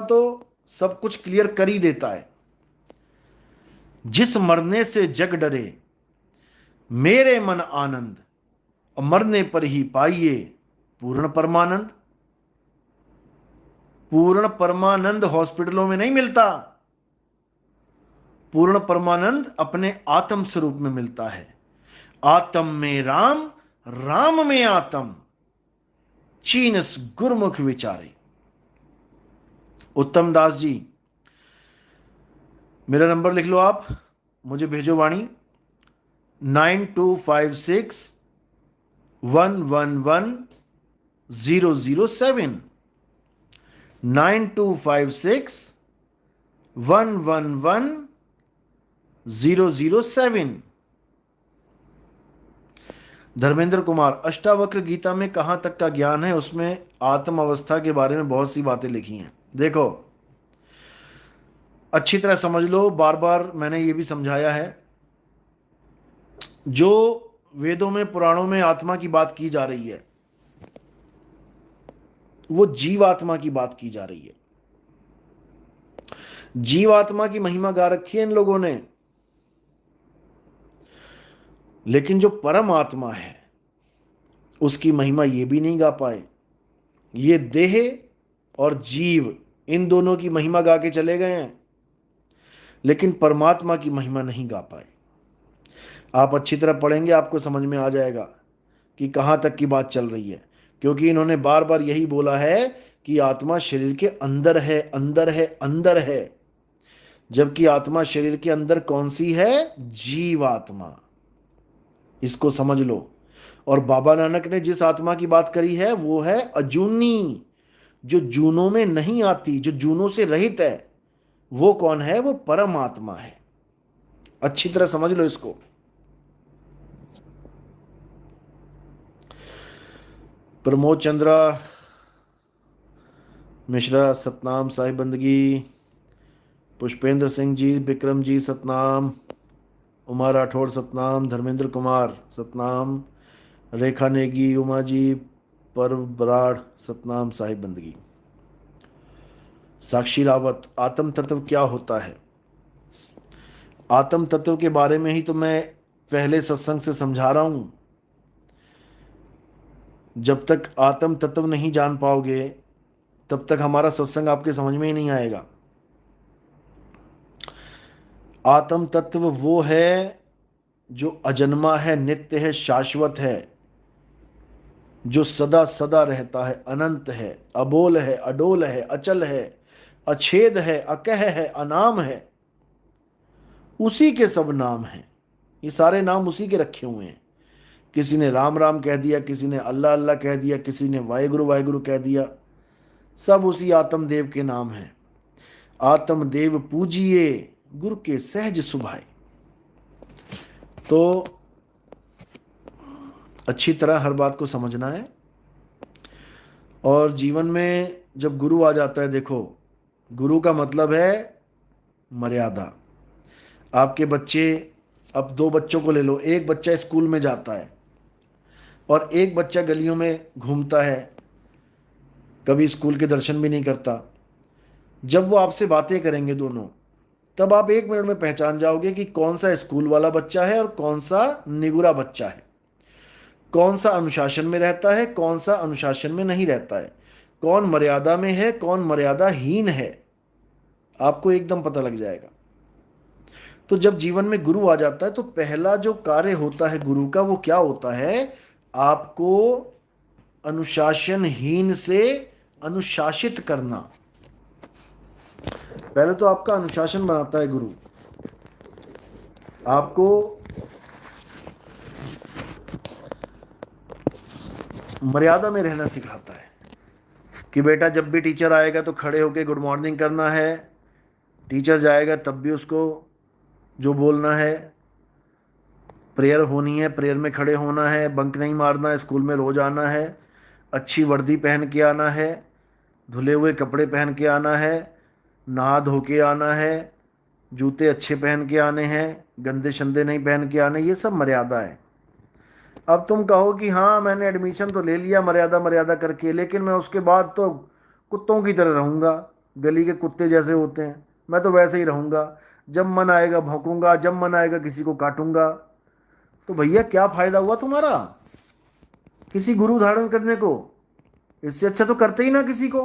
तो सब कुछ क्लियर कर ही देता है। जिस मरने से जग डरे मेरे मन आनंद, और मरने पर ही पाइए पूर्ण परमानंद। पूर्ण परमानंद हॉस्पिटलों में नहीं मिलता, पूर्ण परमानंद अपने आत्म स्वरूप में मिलता है। आत्म में राम, राम में आत्म, चीनस गुरमुख विचारे। उत्तम दास जी, मेरा नंबर लिख लो आप, मुझे भेजो वाणी। 9256 111 007। 9256 111 007। धर्मेंद्र कुमार, अष्टावक्र गीता में कहां तक का ज्ञान है? उसमें आत्म अवस्था के बारे में बहुत सी बातें लिखी हैं। देखो, अच्छी तरह समझ लो, बार बार मैंने ये भी समझाया है। जो वेदों में पुराणों में आत्मा की बात की जा रही है, वो जीवात्मा की बात की जा रही है। जीवात्मा की महिमा गा रखी है इन लोगों ने, लेकिन जो परम आत्मा है उसकी महिमा ये भी नहीं गा पाए। ये देह और जीव, इन दोनों की महिमा गा के चले गए हैं, लेकिन परमात्मा की महिमा नहीं गा पाए। आप अच्छी तरह पढ़ेंगे, आपको समझ में आ जाएगा कि कहां तक की बात चल रही है। क्योंकि इन्होंने बार बार यही बोला है कि आत्मा शरीर के अंदर है, अंदर है, अंदर है। जबकि आत्मा शरीर के अंदर कौन सी है? जीवात्मा। इसको समझ लो। और बाबा नानक ने जिस आत्मा की बात करी है वो है अजूनी, जो जूनों में नहीं आती, जो जूनों से रहित है। वो कौन है? वो परम आत्मा है। अच्छी तरह समझ लो इसको। प्रमोद चंद्रा मिश्रा सतनाम, साहिब बंदगी। पुष्पेंद्र सिंह जी, विक्रम जी सतनाम। उमा राठौड़ सतनाम। धर्मेंद्र कुमार सतनाम। रेखा नेगी, उमा जी, पर्व बराड़ सतनाम, साहिब बंदगी। साक्षी रावत, आत्म तत्व क्या होता है? आत्म तत्व के बारे में ही तो मैं पहले सत्संग से समझा रहा हूं। जब तक आत्म तत्व नहीं जान पाओगे तब तक हमारा सत्संग आपके समझ में ही नहीं आएगा। आत्म तत्व वो है जो अजन्मा है, नित्य है, शाश्वत है, जो सदा सदा रहता है, अनंत है, अबोल है, अडोल है, अचल है, अछेद है, अकह है, अनाम है। उसी के सब नाम हैं। ये सारे नाम उसी के रखे हुए हैं। किसी ने राम राम कह दिया, किसी ने अल्लाह अल्लाह कह दिया, किसी ने वाहेगुरु वाहेगुरु कह दिया। सब उसी आत्मदेव के नाम हैं। आत्मदेव पूजिए, गुरु के सहज सुभाए। तो अच्छी तरह हर बात को समझना है। और जीवन में जब गुरु आ जाता है, देखो, गुरु का मतलब है मर्यादा। आपके बच्चे, अब दो बच्चों को ले लो। एक बच्चा स्कूल में जाता है और एक बच्चा गलियों में घूमता है, कभी स्कूल के दर्शन भी नहीं करता। जब वो आपसे बातें करेंगे दोनों, तब आप 1 मिनट में पहचान जाओगे कि कौन सा स्कूल वाला बच्चा है और कौन सा निगुरा बच्चा है। कौन सा अनुशासन में रहता है, कौन सा अनुशासन में नहीं रहता है। कौन मर्यादा में है, कौन मर्यादाहीन है। आपको एकदम पता लग जाएगा। तो जब जीवन में गुरु आ जाता है तो पहला जो कार्य होता है गुरु का, वो क्या होता है? आपको अनुशासनहीन से अनुशासित करना। पहले तो आपका अनुशासन बनाता है गुरु। आपको मर्यादा में रहना सिखाता है कि बेटा जब भी टीचर आएगा तो खड़े होकर गुड मॉर्निंग करना है। टीचर जाएगा तब भी उसको जो बोलना है। प्रेयर होनी है, प्रेयर में खड़े होना है, बंक नहीं मारना है, स्कूल में रोज आना है, अच्छी वर्दी पहन के आना है, धुले हुए कपड़े पहन के आना है, नहा धो के आना है, जूते अच्छे पहन के आने हैं, गंदे शंदे नहीं पहन के आने। ये सब मर्यादा है। अब तुम कहो कि हाँ मैंने एडमिशन तो ले लिया मर्यादा मर्यादा करके, लेकिन मैं उसके बाद तो कुत्तों की तरह रहूँगा। गली के कुत्ते जैसे होते हैं, मैं तो वैसे ही रहूंगा, जब मन आएगा भौंकूंगा, जब मन आएगा किसी को काटूंगा। तो भैया क्या फायदा हुआ तुम्हारा किसी गुरु धारण करने को? इससे अच्छा तो करते ही ना किसी को।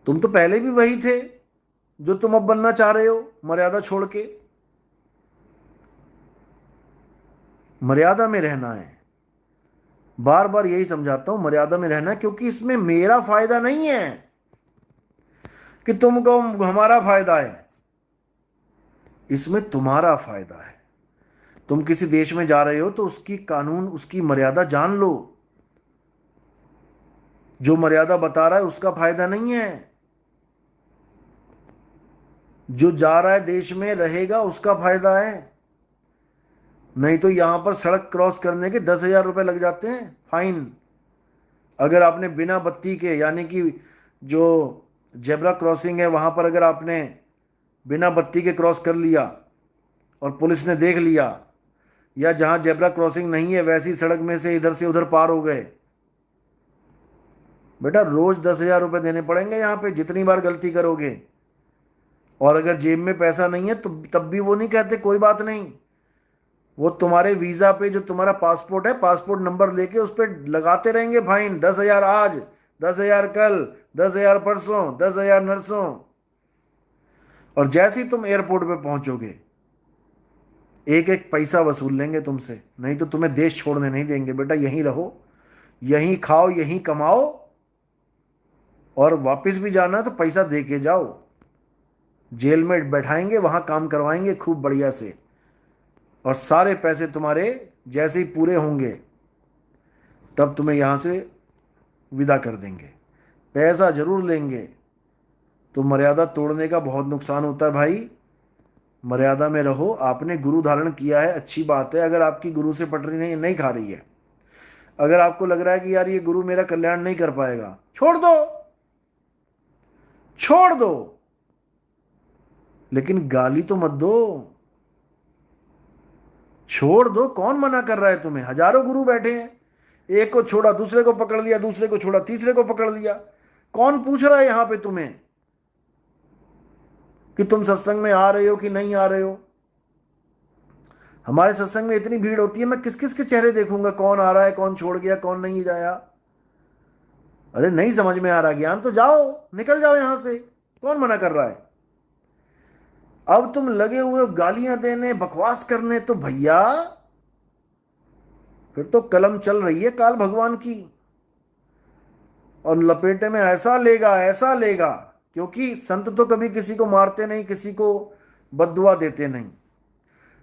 तुम तो पहले भी वही थे जो तुम अब बनना चाह रहे हो, मर्यादा छोड़ के। मर्यादा में रहना है, बार बार यही समझाता हूं, मर्यादा में रहना है, क्योंकि इसमें मेरा फायदा नहीं है कि तुमको हमारा फायदा है, इसमें तुम्हारा फायदा है। तुम किसी देश में जा रहे हो तो उसकी कानून, उसकी मर्यादा जान लो। जो मर्यादा बता रहा है उसका फायदा नहीं है, जो जा रहा है देश में रहेगा उसका फायदा है। नहीं तो यहां पर सड़क क्रॉस करने के 10,000 रुपए लग जाते हैं फाइन। अगर आपने बिना बत्ती के, यानी कि जो जेब्रा क्रॉसिंग है वहां पर अगर आपने बिना बत्ती के क्रॉस कर लिया और पुलिस ने देख लिया, या जहां जेब्रा क्रॉसिंग नहीं है वैसी सड़क में से इधर से उधर पार हो गए, बेटा रोज 10,000 रुपए देने पड़ेंगे यहाँ पे जितनी बार गलती करोगे। और अगर जेब में पैसा नहीं है तो तब भी वो नहीं कहते कोई बात नहीं, वो तुम्हारे वीजा पे जो तुम्हारा पासपोर्ट है, पासपोर्ट नंबर लेके उस पर लगाते रहेंगे फाइन, 10,000 आज, 10,000 कल, 10,000 परसों, 10,000 नरसों। और जैसे ही तुम एयरपोर्ट पे पहुंचोगे एक एक पैसा वसूल लेंगे तुमसे, नहीं तो तुम्हें देश छोड़ने नहीं देंगे। बेटा यहीं रहो, यहीं खाओ, यहीं कमाओ, और वापस भी जाना है तो पैसा दे के जाओ। जेल में बैठाएंगे, वहां काम करवाएंगे खूब बढ़िया से, और सारे पैसे तुम्हारे जैसे ही पूरे होंगे तब तुम्हें यहां से विदा कर देंगे। पैसा जरूर लेंगे। तो मर्यादा तोड़ने का बहुत नुकसान होता है भाई। मर्यादा में रहो। आपने गुरु धारण किया है, अच्छी बात है। अगर आपकी गुरु से पटरी नहीं खा रही है, अगर आपको लग रहा है कि यार ये गुरु मेरा कल्याण नहीं कर पाएगा, छोड़ दो, छोड़ दो, लेकिन गाली तो मत दो। छोड़ दो, कौन मना कर रहा है तुम्हें? हजारों गुरु बैठे हैं, एक को छोड़ा दूसरे को पकड़ लिया, दूसरे को छोड़ा तीसरे को पकड़ लिया। कौन पूछ रहा है यहां पे तुम्हें कि तुम सत्संग में आ रहे हो कि नहीं आ रहे हो? हमारे सत्संग में इतनी भीड़ होती है, मैं किस किस के चेहरे देखूंगा, कौन आ रहा है, कौन छोड़ गया, कौन नहीं जाया। अरे नहीं समझ में आ रहा ज्ञान तो जाओ, निकल जाओ यहां से, कौन मना कर रहा है? अब तुम लगे हुए हो गालियां देने, बकवास करने, तो भैया फिर तो कलम चल रही है काल भगवान की, और लपेटे में ऐसा लेगा, ऐसा लेगा। क्योंकि संत तो कभी किसी को मारते नहीं, किसी को बद्दुआ देते नहीं।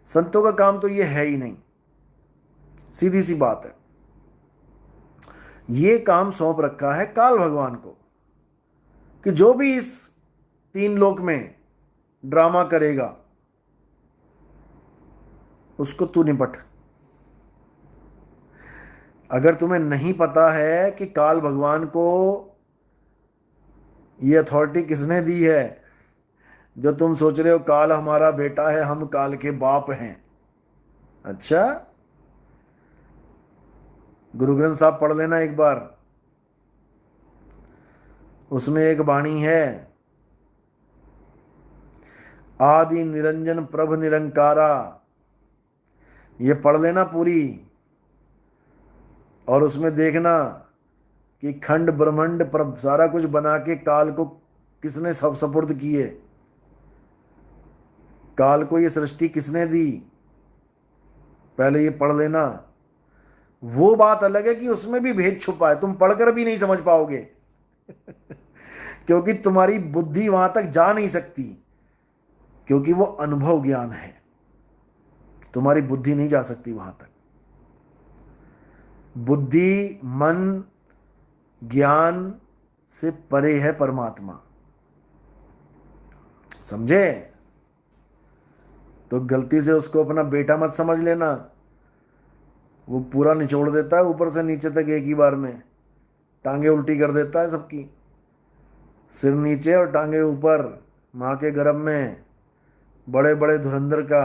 संतों का काम तो ये है ही नहीं, सीधी सी बात है। ये काम सौंप रखा है काल भगवान को कि जो भी इस तीन लोक में ड्रामा करेगा उसको तू निपट। अगर तुम्हें नहीं पता है कि काल भगवान को ये अथॉरिटी किसने दी है, जो तुम सोच रहे हो काल हमारा बेटा है, हम काल के बाप हैं। अच्छा, गुरु ग्रंथ साहब पढ़ लेना एक बार, उसमें एक वाणी है, आदि निरंजन प्रभ निरंकारा। ये पढ़ लेना पूरी, और उसमें देखना कि खंड ब्रह्मांड पर सारा कुछ बना के काल को किसने सब सपुर्द किए, काल को ये सृष्टि किसने दी, पहले ये पढ़ लेना। वो बात अलग है कि उसमें भी भेद छुपा है, तुम पढ़कर भी नहीं समझ पाओगे क्योंकि तुम्हारी बुद्धि वहां तक जा नहीं सकती, क्योंकि वो अनुभव ज्ञान है, तुम्हारी बुद्धि नहीं जा सकती वहां तक। बुद्धि, मन, ज्ञान से परे है परमात्मा, समझे? तो गलती से उसको अपना बेटा मत समझ लेना, वो पूरा निचोड़ देता है ऊपर से नीचे तक एक ही बार में, टांगे उल्टी कर देता है सबकी, सिर नीचे और टांगे ऊपर, माँ के गर्भ में बड़े बड़े धुरंधर का